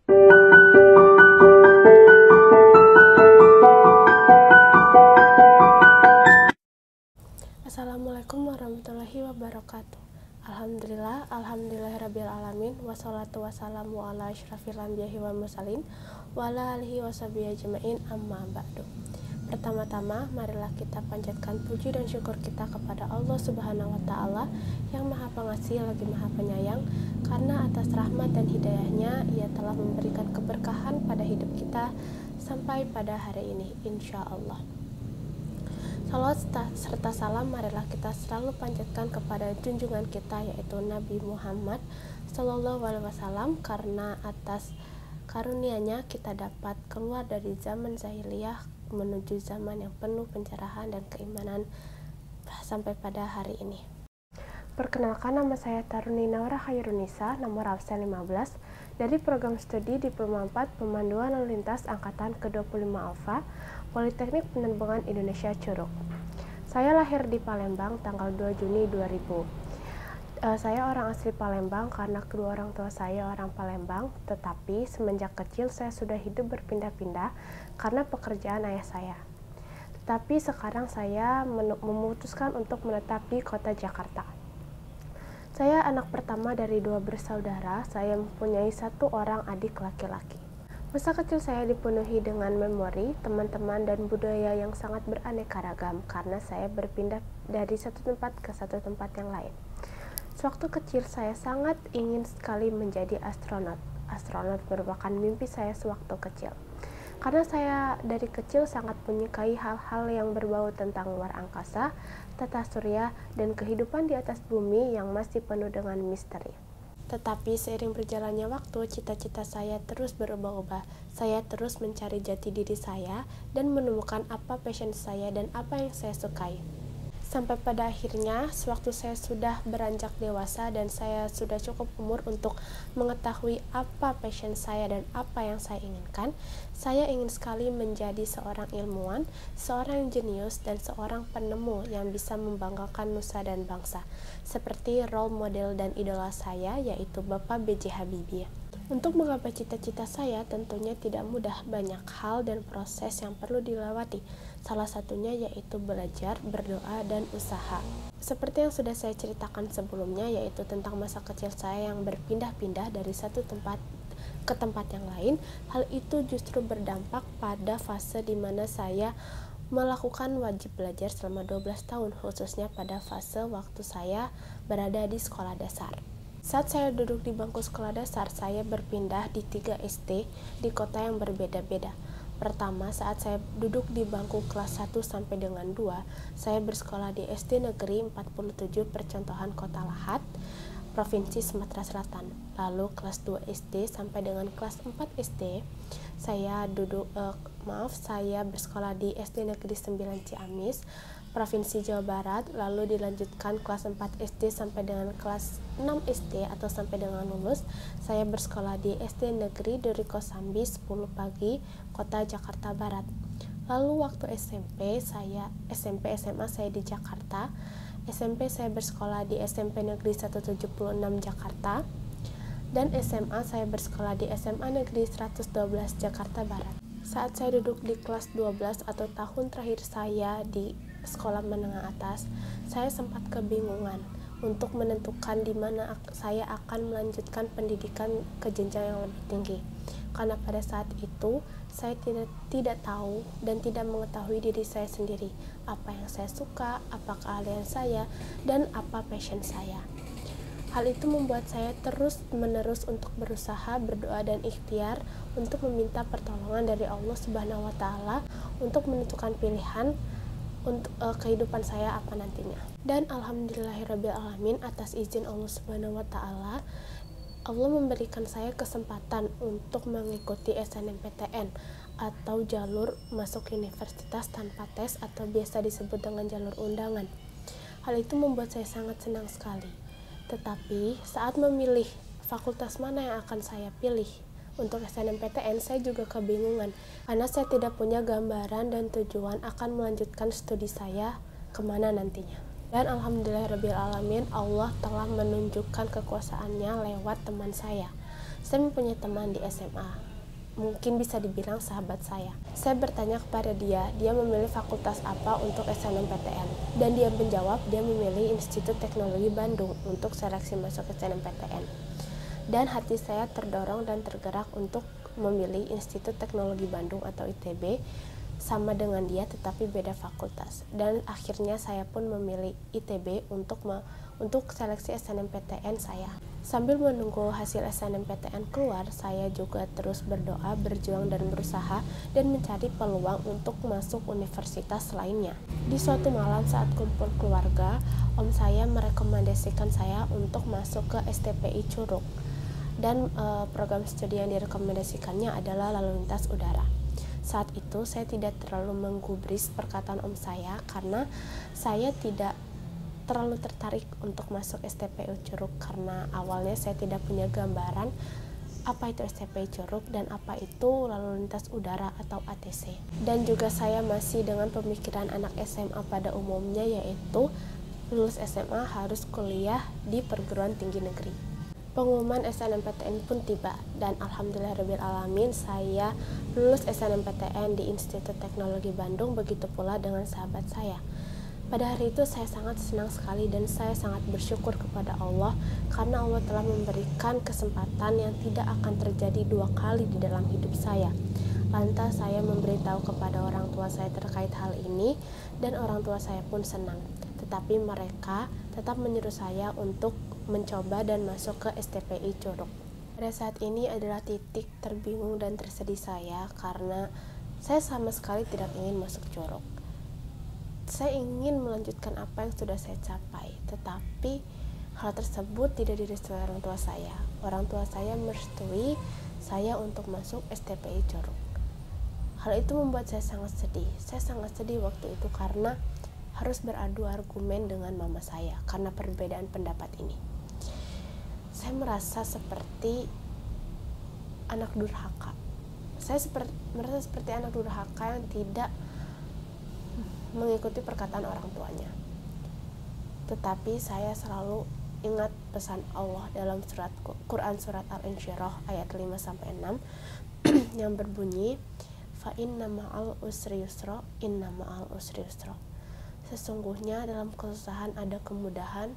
Assalamualaikum warahmatullahi wabarakatuh. Alhamdulillahirabbil alamin, wassalatu wassalamu ala asyrafil anbiya'i wal mursalin wa ala alihi washabihi ajmain, amma ba'du. Pertama-tama, marilah kita panjatkan puji dan syukur kita kepada Allah Subhanahu wa Ta'ala yang Maha Pengasih lagi Maha Penyayang, karena atas rahmat dan hidayahnya Ia telah memberikan keberkahan pada hidup kita sampai pada hari ini, insya Allah. Salawat serta salam marilah kita selalu panjatkan kepada junjungan kita, yaitu Nabi Muhammad SAW, karena atas karunia-Nya kita dapat keluar dari zaman jahiliyah menuju zaman yang penuh pencerahan dan keimanan sampai pada hari ini. Perkenalkan, nama saya Taruni Naura Khairunisa, nomor absen 15, dari program studi Diploma 4 Pemanduan Lalu Lintas Angkatan ke-25 Alfa, Politeknik Penerbangan Indonesia Curug. Saya lahir di Palembang tanggal 2 Juni 2000. Saya orang asli Palembang karena kedua orang tua saya orang Palembang, tetapi semenjak kecil saya sudah hidup berpindah-pindah karena pekerjaan ayah saya. Tetapi sekarang saya memutuskan untuk menetap di kota Jakarta. Saya anak pertama dari 2 bersaudara. Saya mempunyai 1 orang adik laki-laki. Masa kecil saya dipenuhi dengan memori, teman-teman, dan budaya yang sangat beraneka ragam karena saya berpindah dari satu tempat ke satu tempat yang lain. Sewaktu kecil saya sangat ingin sekali menjadi astronot. Astronot merupakan mimpi saya sewaktu kecil. Karena saya dari kecil sangat menyukai hal-hal yang berbau tentang luar angkasa, tata surya, dan kehidupan di atas bumi yang masih penuh dengan misteri. Tetapi seiring berjalannya waktu, cita-cita saya terus berubah-ubah. Saya terus mencari jati diri saya dan menemukan apa passion saya dan apa yang saya sukai. Sampai pada akhirnya, sewaktu saya sudah beranjak dewasa dan saya sudah cukup umur untuk mengetahui apa passion saya dan apa yang saya inginkan, saya ingin sekali menjadi seorang ilmuwan, seorang jenius, dan seorang penemu yang bisa membanggakan nusa dan bangsa, seperti role model dan idola saya, yaitu Bapak B.J. Habibie. Untuk menggapai cita-cita saya tentunya tidak mudah, banyak hal dan proses yang perlu dilewati. Salah satunya yaitu belajar, berdoa, dan usaha. Seperti yang sudah saya ceritakan sebelumnya, yaitu tentang masa kecil saya yang berpindah-pindah dari satu tempat ke tempat yang lain. Hal itu justru berdampak pada fase di mana saya melakukan wajib belajar selama 12 tahun, khususnya pada fase waktu saya berada di sekolah dasar. Saat saya duduk di bangku sekolah dasar, saya berpindah di 3 SD di kota yang berbeda-beda. Pertama, saat saya duduk di bangku kelas 1 sampai dengan 2, saya bersekolah di SD Negeri 47 Percontohan Kota Lahat, Provinsi Sumatera Selatan. Lalu kelas 2 SD sampai dengan kelas 4 SD, saya bersekolah di SD Negeri 9 Ciamis, Provinsi Jawa Barat. Lalu dilanjutkan kelas 4 SD sampai dengan kelas 6 SD atau sampai dengan lulus, saya bersekolah di SD Negeri Duri Kosambi 10 Pagi, Kota Jakarta Barat. Lalu waktu SMP SMA saya di Jakarta. SMP saya bersekolah di SMP Negeri 176 Jakarta, dan SMA saya bersekolah di SMA Negeri 112 Jakarta Barat. Saat saya duduk di kelas 12 atau tahun terakhir saya di sekolah menengah atas, saya sempat kebingungan untuk menentukan di mana saya akan melanjutkan pendidikan ke jenjang yang lebih tinggi. Karena pada saat itu saya tidak tahu dan tidak mengetahui diri saya sendiri, apa yang saya suka, apa keahlian saya, dan apa passion saya. Hal itu membuat saya terus-menerus untuk berusaha, berdoa, dan ikhtiar untuk meminta pertolongan dari Allah Subhanahu wa Ta'ala untuk menentukan pilihan untuk kehidupan saya apa nantinya. Dan alhamdulillahirabbil alamin, atas izin Allah Subhanahu wa Ta'ala, Allah memberikan saya kesempatan untuk mengikuti SNMPTN atau jalur masuk universitas tanpa tes atau biasa disebut dengan jalur undangan. Hal itu membuat saya sangat senang sekali. Tetapi saat memilih fakultas mana yang akan saya pilih untuk SNMPTN, saya juga kebingungan karena saya tidak punya gambaran dan tujuan akan melanjutkan studi saya kemana nantinya. Dan alhamdulillahirabbil alamin, Allah telah menunjukkan kekuasaannya lewat teman saya. Saya mempunyai teman di SMA, mungkin bisa dibilang sahabat saya. Saya bertanya kepada dia memilih fakultas apa untuk SNMPTN. Dan dia menjawab dia memilih Institut Teknologi Bandung untuk seleksi masuk SNMPTN. Dan hati saya terdorong dan tergerak untuk memilih Institut Teknologi Bandung atau ITB, sama dengan dia tetapi beda fakultas. Dan akhirnya saya pun memilih ITB untuk seleksi SNMPTN saya. Sambil menunggu hasil SNMPTN keluar, saya juga terus berdoa, berjuang dan berusaha dan mencari peluang untuk masuk universitas lainnya. Di suatu malam saat kumpul keluarga, om saya merekomendasikan saya untuk masuk ke STPI Curug. Dan program studi yang direkomendasikannya adalah lalu lintas udara. Saat itu saya tidak terlalu menggubris perkataan om saya karena saya tidak terlalu tertarik untuk masuk STPI Curug karena awalnya saya tidak punya gambaran apa itu STPI Curug dan apa itu lalu lintas udara atau ATC. Dan juga saya masih dengan pemikiran anak SMA pada umumnya, yaitu lulus SMA harus kuliah di perguruan tinggi negeri. Pengumuman SNMPTN pun tiba dan alhamdulillahirrabbilalamin saya lulus SNMPTN di Institut Teknologi Bandung, begitu pula dengan sahabat saya. Pada hari itu saya sangat senang sekali dan saya sangat bersyukur kepada Allah karena Allah telah memberikan kesempatan yang tidak akan terjadi dua kali di dalam hidup saya. Lantas saya memberitahu kepada orang tua saya terkait hal ini dan orang tua saya pun senang. Tetapi mereka tetap menyuruh saya untuk mencoba dan masuk ke STPI Curug. Pada saat ini adalah titik terbingung dan tersedih saya karena saya sama sekali tidak ingin masuk Curug. Saya ingin melanjutkan apa yang sudah saya capai, tetapi hal tersebut tidak direstui orang tua saya. Orang tua saya merestui saya untuk masuk STPI Curug. Hal itu membuat saya sangat sedih. Saya sangat sedih waktu itu karena harus beradu argumen dengan mama saya karena perbedaan pendapat ini. Saya merasa seperti anak durhaka. Saya merasa seperti anak durhaka yang tidak mengikuti perkataan orang tuanya. Tetapi saya selalu ingat pesan Allah dalam Quran surat Al-Insyirah ayat 5-6 yang berbunyi, fa inna ma'al usri yusra, inna ma'al usri yusra. Sesungguhnya dalam kesusahan ada kemudahan,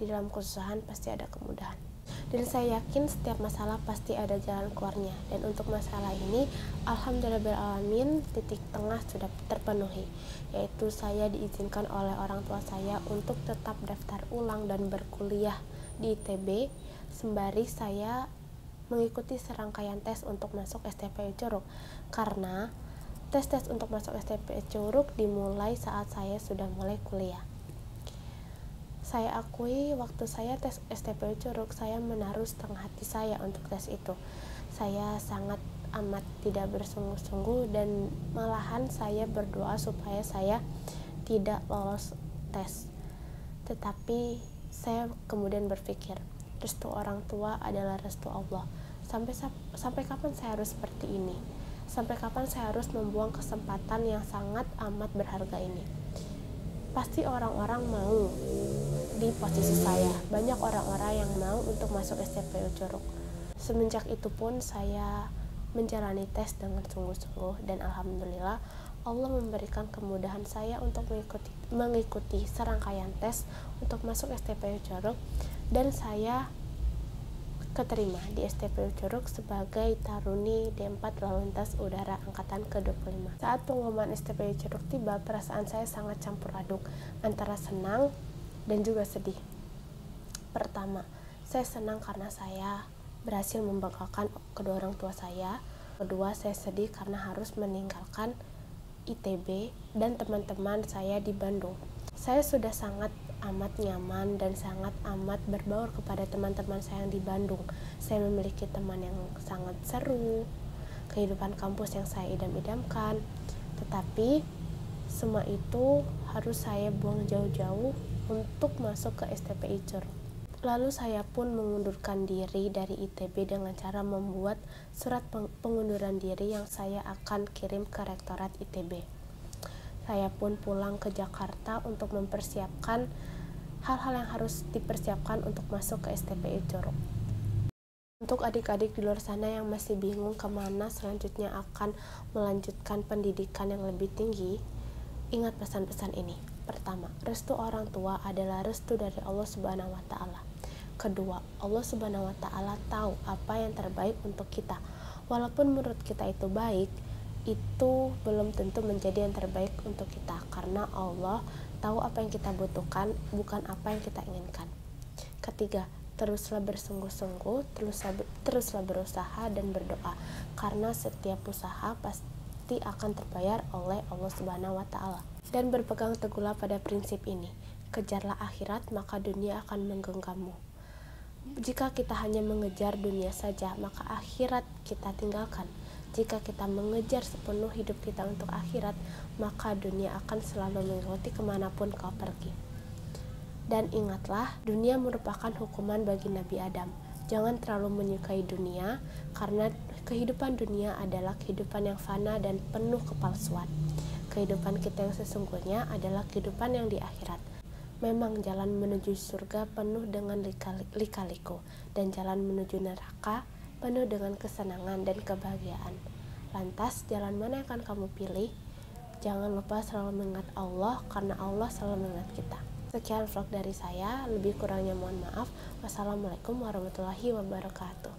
di dalam kesusahan pasti ada kemudahan. Dan saya yakin setiap masalah pasti ada jalan keluarnya. Dan untuk masalah ini, alhamdulillahirrahmanirrahim, titik tengah sudah terpenuhi, yaitu saya diizinkan oleh orang tua saya untuk tetap daftar ulang dan berkuliah di ITB, sembari saya mengikuti serangkaian tes untuk masuk STPI Curug. Karena tes-tes untuk masuk STPI Curug dimulai saat saya sudah mulai kuliah. Saya akui waktu saya tes STPI Curug, saya menaruh setengah hati saya untuk tes itu. Saya sangat amat tidak bersungguh-sungguh dan malahan saya berdoa supaya saya tidak lolos tes. Tetapi saya kemudian berpikir, restu orang tua adalah restu Allah. Sampai kapan saya harus seperti ini? Sampai kapan saya harus membuang kesempatan yang sangat amat berharga ini? Pasti orang-orang mau di posisi saya. Banyak orang-orang yang mau untuk masuk STPI Curug. Semenjak itu pun saya menjalani tes dengan sungguh-sungguh dan alhamdulillah Allah memberikan kemudahan saya untuk mengikuti serangkaian tes untuk masuk STPI Curug dan saya keterima di STPI Curug sebagai taruni D4 lalu lintas udara angkatan ke-25. Saat pengumuman STPI Curug tiba, perasaan saya sangat campur aduk antara senang dan juga sedih. Pertama, saya senang karena saya berhasil membanggakan kedua orang tua saya. Kedua, saya sedih karena harus meninggalkan ITB dan teman-teman saya di Bandung. Saya sudah sangat amat nyaman dan sangat amat berbaur kepada teman-teman saya yang di Bandung. Saya memiliki teman yang sangat seru, kehidupan kampus yang saya idam-idamkan. Tetapi semua itu harus saya buang jauh-jauh untuk masuk ke STPI Curug. Lalu saya pun mengundurkan diri dari ITB dengan cara membuat surat pengunduran diri yang saya akan kirim ke Rektorat ITB. Saya pun pulang ke Jakarta untuk mempersiapkan hal-hal yang harus dipersiapkan untuk masuk ke STPI Curug. Untuk adik-adik di luar sana yang masih bingung kemana selanjutnya akan melanjutkan pendidikan yang lebih tinggi, ingat pesan-pesan ini. Pertama, restu orang tua adalah restu dari Allah Subhanahu wa Ta'ala. Kedua, Allah Subhanahu wa Ta'ala tahu apa yang terbaik untuk kita. Walaupun menurut kita itu baik, itu belum tentu menjadi yang terbaik untuk kita, karena Allah tahu apa yang kita butuhkan, bukan apa yang kita inginkan. Ketiga, teruslah bersungguh-sungguh, teruslah berusaha dan berdoa, karena setiap usaha pasti akan terbayar oleh Allah Subhanahu wa Ta'ala. Dan berpegang teguhlah pada prinsip ini, kejarlah akhirat maka dunia akan menggenggammu. Jika kita hanya mengejar dunia saja, maka akhirat kita tinggalkan. Jika kita mengejar sepenuh hidup kita untuk akhirat, maka dunia akan selalu mengikuti kemanapun kau pergi. Dan ingatlah, dunia merupakan hukuman bagi Nabi Adam. Jangan terlalu menyukai dunia, karena kehidupan dunia adalah kehidupan yang fana dan penuh kepalsuan. Kehidupan kita yang sesungguhnya adalah kehidupan yang di akhirat. Memang jalan menuju surga penuh dengan lika-liku, dan jalan menuju neraka penuh dengan kesenangan dan kebahagiaan. Lantas, jalan mana yang akan kamu pilih? Jangan lupa selalu mengingat Allah, karena Allah selalu mengingat kita. Sekian vlog dari saya, lebih kurangnya mohon maaf. Wassalamualaikum warahmatullahi wabarakatuh.